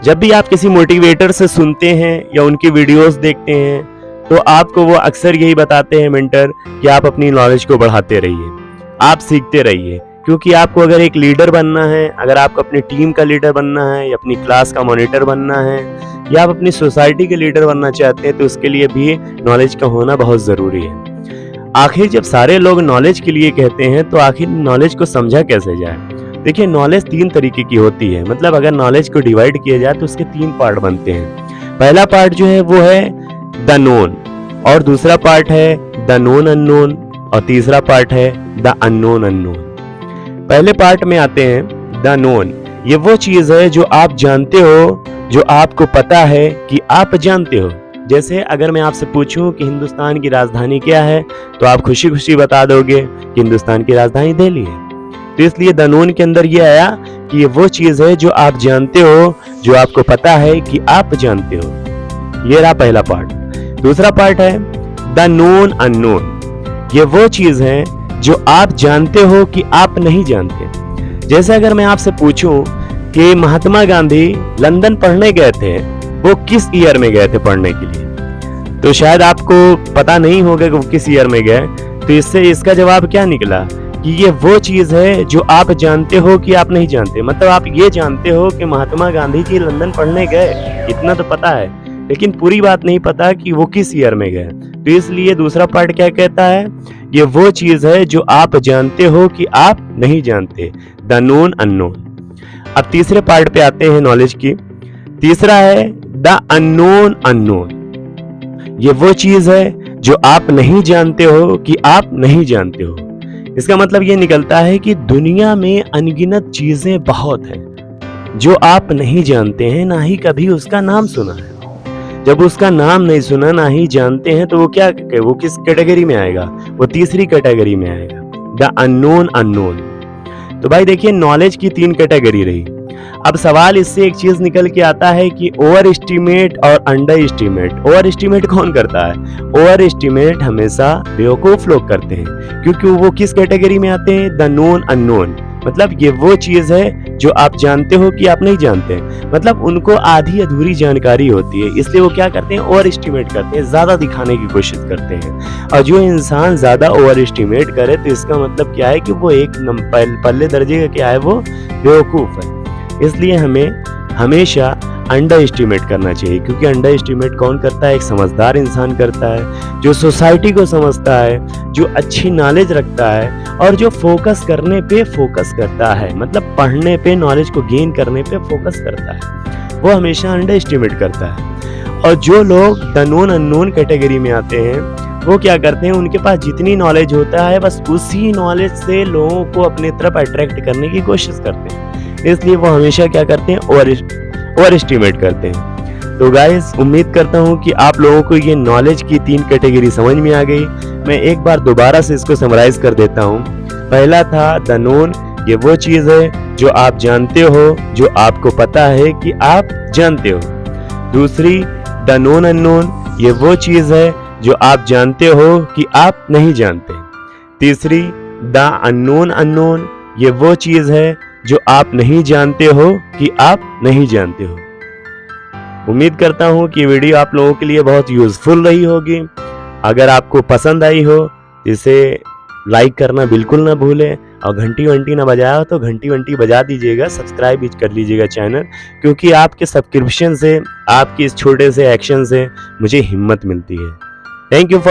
जब भी आप किसी मोटिवेटर से सुनते हैं या उनकी वीडियोस देखते हैं तो आपको वो अक्सर यही बताते हैं मेंटर कि आप अपनी नॉलेज को बढ़ाते रहिए, आप सीखते रहिए। क्योंकि आपको अगर एक लीडर बनना है, अगर आपको अपनी टीम का लीडर बनना है या अपनी क्लास का मॉनिटर बनना है या आप अपनी सोसाइटी के लीडर बनना चाहते हैं तो उसके लिए भी नॉलेज का होना बहुत ज़रूरी है। आखिर जब सारे लोग नॉलेज के लिए कहते हैं तो आखिर नॉलेज को समझा कैसे जाए? देखिए, नॉलेज 3 तरीके की होती है। मतलब अगर नॉलेज को डिवाइड किया जाए तो उसके 3 पार्ट बनते हैं। पहला पार्ट जो है वो है द नोन, और दूसरा पार्ट है द नोन अननोन, और तीसरा पार्ट है द अननोन अननोन। पहले पार्ट में आते हैं द नोन। ये वो चीज है जो आप जानते हो, जो आपको पता है कि आप जानते हो। जैसे अगर मैं आपसे पूछूं कि हिंदुस्तान की राजधानी क्या है तो आप खुशी खुशी बता दोगे कि हिंदुस्तान की राजधानी दिल्ली है। तो इसलिए द नोन के अंदर ये आया कि ये वो चीज है जो आप जानते हो, जो आपको पता है कि आप जानते हो। ये रहा पहला पार्ट। दूसरा पार्ट है द नोन अननोन। ये वो चीज है जो आप जानते हो कि आप नहीं जानते। जैसे अगर मैं आपसे पूछूं कि महात्मा गांधी लंदन पढ़ने गए थे, वो किस ईयर में गए थे पढ़ने के लिए, तो शायद आपको पता नहीं होगा कि वो किस ईयर में गए। तो इससे इसका जवाब क्या निकला कि ये वो चीज है जो आप जानते हो कि आप नहीं जानते। मतलब आप ये जानते हो कि महात्मा गांधी जी लंदन पढ़ने गए, इतना तो पता है, लेकिन पूरी बात नहीं पता कि वो किस ईयर में गए। तो इसलिए दूसरा पार्ट क्या कहता है, ये वो चीज है जो आप जानते हो कि आप नहीं जानते, द नोन अननोन। अब तीसरे पार्ट पे आते हैं नॉलेज की। तीसरा है द अननोन अननोन। ये वो चीज है जो आप नहीं जानते हो कि आप नहीं जानते हो। इसका मतलब ये निकलता है कि दुनिया में अनगिनत चीजें बहुत हैं जो आप नहीं जानते हैं, ना ही कभी उसका नाम सुना है। जब उसका नाम नहीं सुना, ना ही जानते हैं, तो वो किस कैटेगरी में आएगा? वो तीसरी कैटेगरी में आएगा, द अननोन अननोन। तो भाई देखिए, नॉलेज की 3 कैटेगरी रही। अब सवाल इससे एक चीज निकल के आता है कि ओवर एस्टिमेट और अंडर एस्टिमेट। ओवर एस्टिमेट कौन करता है? ओवर एस्टिमेट हमेशा बेवकूफ लोग करते हैं, क्योंकि वो किस कैटेगरी में आते हैं? The known unknown. मतलब ये वो चीज है जो आप जानते हो कि आप नहीं जानते। मतलब उनको आधी अधूरी जानकारी होती है, इसलिए वो क्या करते हैं? ओवर एस्टिमेट करते हैं, ज्यादा दिखाने की कोशिश करते हैं। और जो इंसान ज्यादा ओवर एस्टिमेट करे तो इसका मतलब क्या है कि वो एक पल्ले दर्जे का क्या है, वो बेवकूफ है। इसलिए हमें हमेशा अंडर एस्टिमेट करना चाहिए, क्योंकि अंडर एस्टिमेट कौन करता है? एक समझदार इंसान करता है, जो सोसाइटी को समझता है, जो अच्छी नॉलेज रखता है और जो फोकस करने पे फोकस करता है। मतलब पढ़ने पे, नॉलेज को गेन करने पे फोकस करता है, वो हमेशा अंडर एस्टिमेट करता है। और जो लोग द नोन अननोन कैटेगरी में आते हैं, वो क्या करते हैं? उनके पास जितनी नॉलेज होता है, बस उसी नॉलेज से लोगों को अपनी तरफ अट्रैक्ट करने की कोशिश करते हैं। इसलिए वो हमेशा क्या करते हैं? ओवर एस्टिमेट करते हैं। तो गाइस, उम्मीद करता हूँ कि आप लोगों को ये नॉलेज की 3 कैटेगरी समझ में आ गई। मैं एक बार दोबारा से इसको समराइज कर देता हूँ। पहला था द नोन। ये वो चीज है जो आप जानते हो, जो आपको पता है कि आप जानते हो। दूसरी द नोन अननोन। ये वो चीज है जो आप जानते हो कि आप नहीं जानते। तीसरी द अननोन अननोन। ये वो चीज है जो आप नहीं जानते हो कि आप नहीं जानते हो। उम्मीद करता हूँ कि वीडियो आप लोगों के लिए बहुत यूजफुल रही होगी। अगर आपको पसंद आई हो तो इसे लाइक करना बिल्कुल ना भूलें, और घंटी वंटी ना बजाया हो तो घंटी वंटी बजा दीजिएगा, सब्सक्राइब भी कर लीजिएगा चैनल, क्योंकि आपके सब्सक्रिप्शन से, आपके इस छोटे से एक्शन से मुझे हिम्मत मिलती है। Thank you for